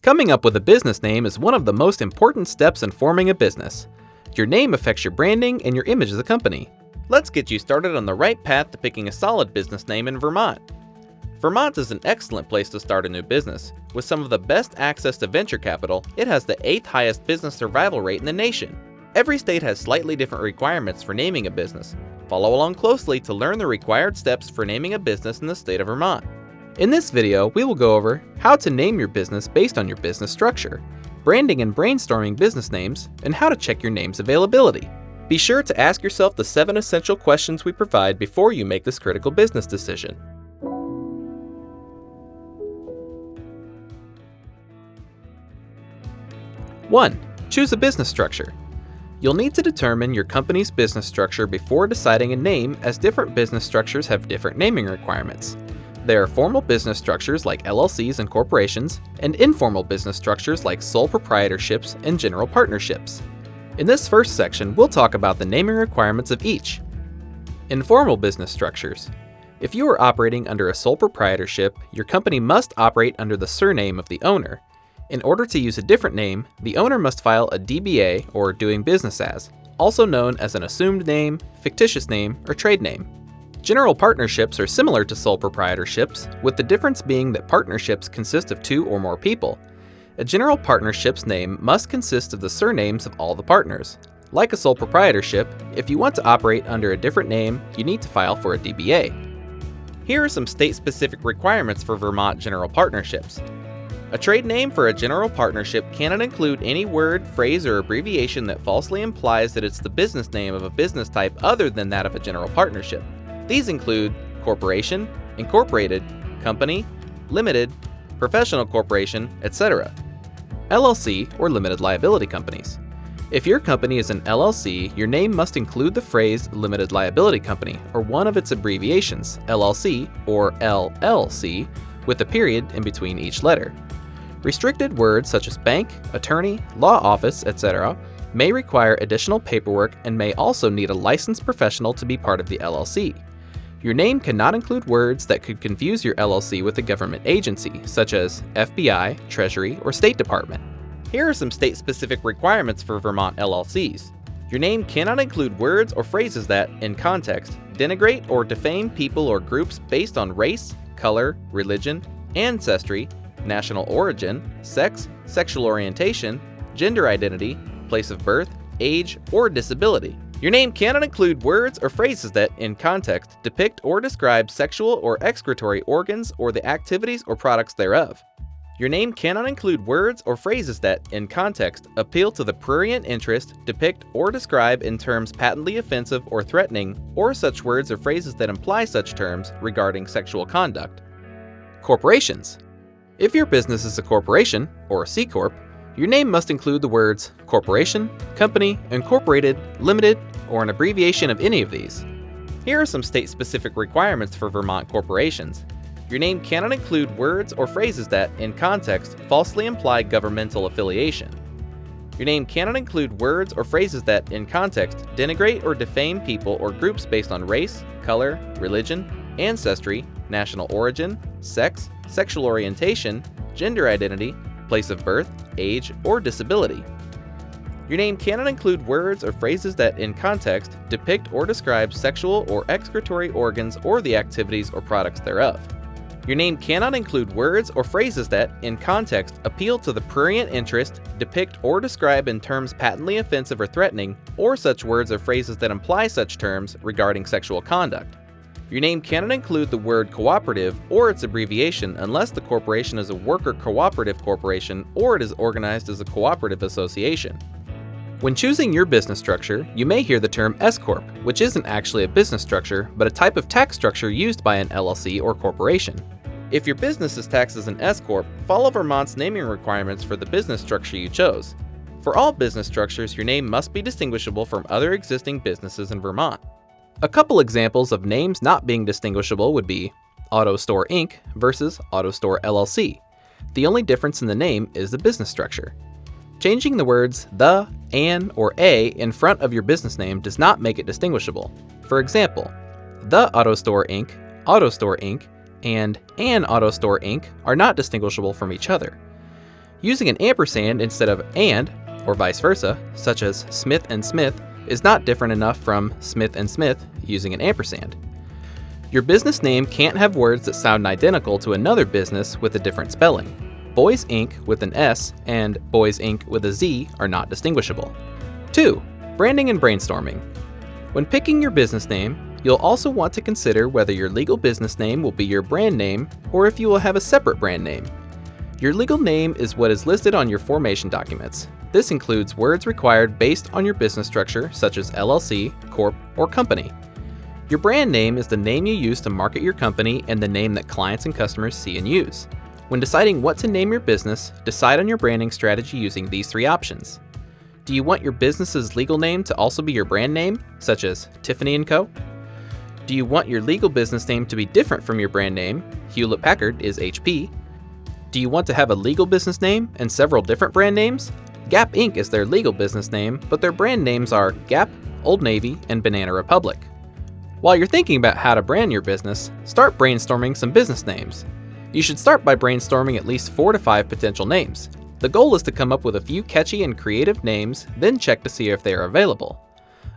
Coming up with a business name is one of the most important steps in forming a business. Your name affects your branding and your image as a company. Let's get you started on the right path to picking a solid business name in Vermont. Vermont is an excellent place to start a new business. With some of the best access to venture capital, it has the 8th highest business survival rate in the nation. Every state has slightly different requirements for naming a business. Follow along closely to learn the required steps for naming a business in the state of Vermont. In this video, we will go over how to name your business based on your business structure, branding and brainstorming business names, and how to check your name's availability. Be sure to ask yourself the 7 essential questions we provide before you make this critical business decision. 1. Choose a business structure. You'll need to determine your company's business structure before deciding a name, as different business structures have different naming requirements. There are formal business structures like LLCs and corporations, and informal business structures like sole proprietorships and general partnerships. In this first section, we'll talk about the naming requirements of each. Informal business structures. If you are operating under a sole proprietorship, your company must operate under the surname of the owner. In order to use a different name, the owner must file a DBA, or doing business as, also known as an assumed name, fictitious name, or trade name. General partnerships are similar to sole proprietorships, with the difference being that partnerships consist of 2 or more people. A general partnership's name must consist of the surnames of all the partners. Like a sole proprietorship, if you want to operate under a different name, you need to file for a DBA. Here are some state-specific requirements for Vermont general partnerships. A trade name for a general partnership cannot include any word, phrase, or abbreviation that falsely implies that it's the business name of a business type other than that of a general partnership. These include corporation, incorporated, company, limited, professional corporation, etc. LLC or limited liability companies. If your company is an LLC, your name must include the phrase limited liability company or one of its abbreviations, LLC or LLC, with a period in between each letter. Restricted words such as bank, attorney, law office, etc. may require additional paperwork and may also need a licensed professional to be part of the LLC. Your name cannot include words that could confuse your LLC with a government agency, such as FBI, Treasury, or State Department. Here are some state-specific requirements for Vermont LLCs. Your name cannot include words or phrases that, in context, denigrate or defame people or groups based on race, color, religion, ancestry, national origin, sex, sexual orientation, gender identity, place of birth, age, or disability. Your name cannot include words or phrases that, in context, depict or describe sexual or excretory organs or the activities or products thereof. Your name cannot include words or phrases that, in context, appeal to the prurient interest, depict or describe in terms patently offensive or threatening, or such words or phrases that imply such terms regarding sexual conduct. Corporations. If your business is a corporation, or a C Corp, your name must include the words corporation, company, incorporated, limited, or an abbreviation of any of these. Here are some state-specific requirements for Vermont corporations. Your name cannot include words or phrases that, in context, falsely imply governmental affiliation. Your name cannot include words or phrases that, in context, denigrate or defame people or groups based on race, color, religion, ancestry, national origin, sex, sexual orientation, gender identity, place of birth, age, or disability. Your name cannot include words or phrases that, in context, depict or describe sexual or excretory organs or the activities or products thereof. Your name cannot include words or phrases that, in context, appeal to the prurient interest, depict or describe in terms patently offensive or threatening, or such words or phrases that imply such terms regarding sexual conduct. Your name cannot include the word cooperative or its abbreviation unless the corporation is a worker cooperative corporation or it is organized as a cooperative association. When choosing your business structure, you may hear the term S Corp, which isn't actually a business structure, but a type of tax structure used by an LLC or corporation. If your business is taxed as an S Corp, follow Vermont's naming requirements for the business structure you chose. For all business structures, your name must be distinguishable from other existing businesses in Vermont. A couple examples of names not being distinguishable would be Auto Store Inc. versus Auto Store LLC. The only difference in the name is the business structure. Changing the words the, an, or a in front of your business name does not make it distinguishable. For example, the Auto Store Inc., and an Auto Store Inc. are not distinguishable from each other. Using an ampersand instead of and, or vice versa, such as Smith and Smith, is not different enough from Smith and Smith using an ampersand. Your business name can't have words that sound identical to another business with a different spelling. Boys Inc. with an S and Boys Inc. with a Z are not distinguishable. 2. Branding and brainstorming. When picking your business name, you'll also want to consider whether your legal business name will be your brand name or if you will have a separate brand name. Your legal name is what is listed on your formation documents. This includes words required based on your business structure, such as LLC, Corp, or Company. Your brand name is the name you use to market your company and the name that clients and customers see and use. When deciding what to name your business, decide on your branding strategy using these 3 options. Do you want your business's legal name to also be your brand name, such as Tiffany & Co.? Do you want your legal business name to be different from your brand name? Hewlett-Packard is HP. Do you want to have a legal business name and several different brand names? Gap Inc. is their legal business name, but their brand names are Gap, Old Navy, and Banana Republic. While you're thinking about how to brand your business, start brainstorming some business names. You should start by brainstorming at least 4 to 5 potential names. The goal is to come up with a few catchy and creative names, then check to see if they are available.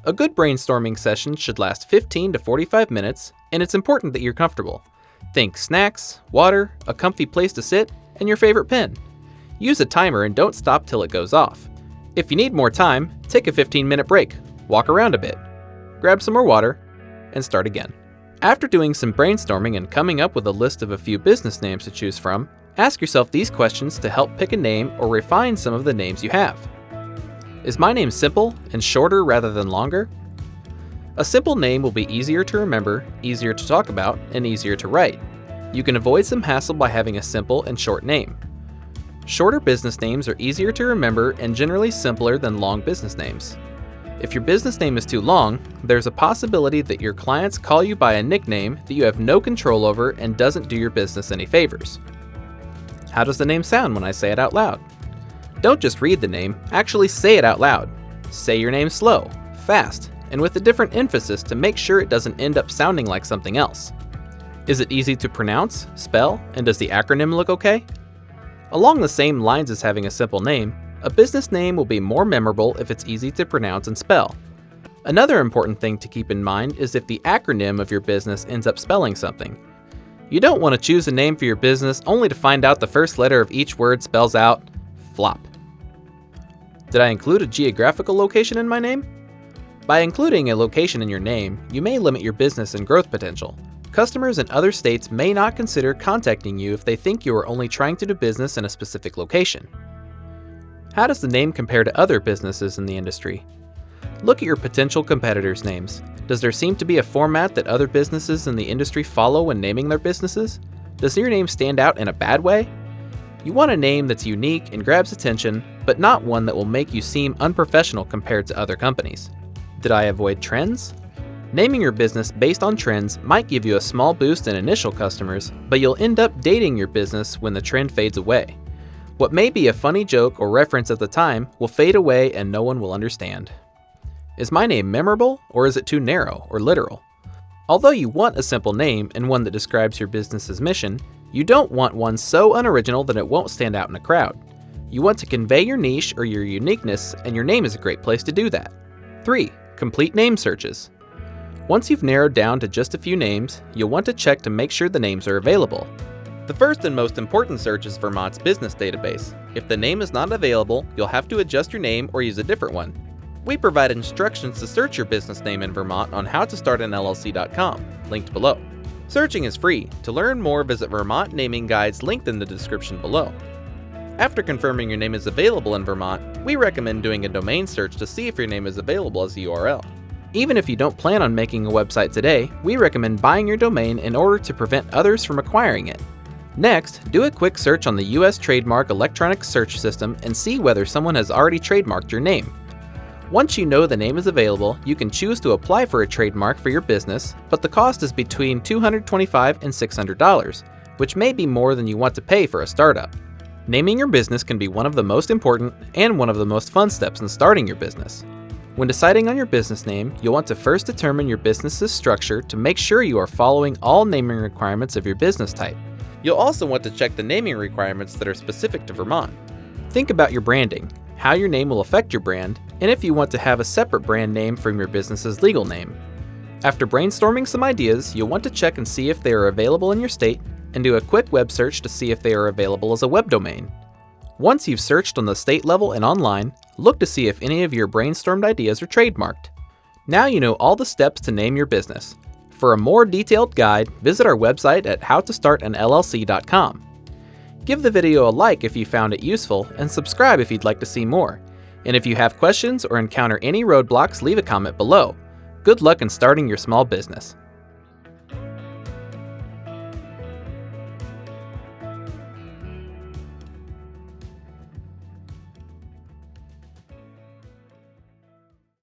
A good brainstorming session should last 15 to 45 minutes, and it's important that you're comfortable. Think snacks, water, a comfy place to sit, and your favorite pen. Use a timer and don't stop till it goes off. If you need more time, take a 15-minute break, walk around a bit, grab some more water, and start again. After doing some brainstorming and coming up with a list of a few business names to choose from, ask yourself these questions to help pick a name or refine some of the names you have. Is my name simple and shorter rather than longer? A simple name will be easier to remember, easier to talk about, and easier to write. You can avoid some hassle by having a simple and short name. Shorter business names are easier to remember and generally simpler than long business names. If your business name is too long, there's a possibility that your clients call you by a nickname that you have no control over and doesn't do your business any favors. How does the name sound when I say it out loud? Don't just read the name, actually say it out loud. Say your name slow, fast, and with a different emphasis to make sure it doesn't end up sounding like something else. Is it easy to pronounce, spell, and does the acronym look okay? Along the same lines as having a simple name, a business name will be more memorable if it's easy to pronounce and spell. Another important thing to keep in mind is if the acronym of your business ends up spelling something. You don't want to choose a name for your business only to find out the first letter of each word spells out flop. Did I include a geographical location in my name? By including a location in your name, you may limit your business and growth potential. Customers in other states may not consider contacting you if they think you are only trying to do business in a specific location. How does the name compare to other businesses in the industry? Look at your potential competitors' names. Does there seem to be a format that other businesses in the industry follow when naming their businesses? Does your name stand out in a bad way? You want a name that's unique and grabs attention, but not one that will make you seem unprofessional compared to other companies. Did I avoid trends? Naming your business based on trends might give you a small boost in initial customers, but you'll end up dating your business when the trend fades away. What may be a funny joke or reference at the time will fade away and no one will understand. Is my name memorable, or is it too narrow or literal? Although you want a simple name and one that describes your business's mission, you don't want one so unoriginal that it won't stand out in a crowd. You want to convey your niche or your uniqueness, and your name is a great place to do that. 3. Complete name searches. Once you've narrowed down to just a few names, you'll want to check to make sure the names are available. The first and most important search is Vermont's business database. If the name is not available, you'll have to adjust your name or use a different one. We provide instructions to search your business name in Vermont on howtostartanllc.com, linked below. Searching is free. To learn more, visit Vermont naming guides linked in the description below. After confirming your name is available in Vermont, we recommend doing a domain search to see if your name is available as a URL. Even if you don't plan on making a website today, we recommend buying your domain in order to prevent others from acquiring it. Next, do a quick search on the U.S. Trademark Electronic Search System and see whether someone has already trademarked your name. Once you know the name is available, you can choose to apply for a trademark for your business, but the cost is between $225 and $600, which may be more than you want to pay for a startup. Naming your business can be one of the most important and one of the most fun steps in starting your business. When deciding on your business name, you'll want to first determine your business's structure to make sure you are following all naming requirements of your business type. You'll also want to check the naming requirements that are specific to Vermont. Think about your branding, how your name will affect your brand, and if you want to have a separate brand name from your business's legal name. After brainstorming some ideas, you'll want to check and see if they are available in your state, and do a quick web search to see if they are available as a web domain. Once you've searched on the state level and online, look to see if any of your brainstormed ideas are trademarked. Now you know all the steps to name your business. For a more detailed guide, visit our website at howtostartanllc.com. Give the video a like if you found it useful, and subscribe if you'd like to see more. And if you have questions or encounter any roadblocks, leave a comment below. Good luck in starting your small business.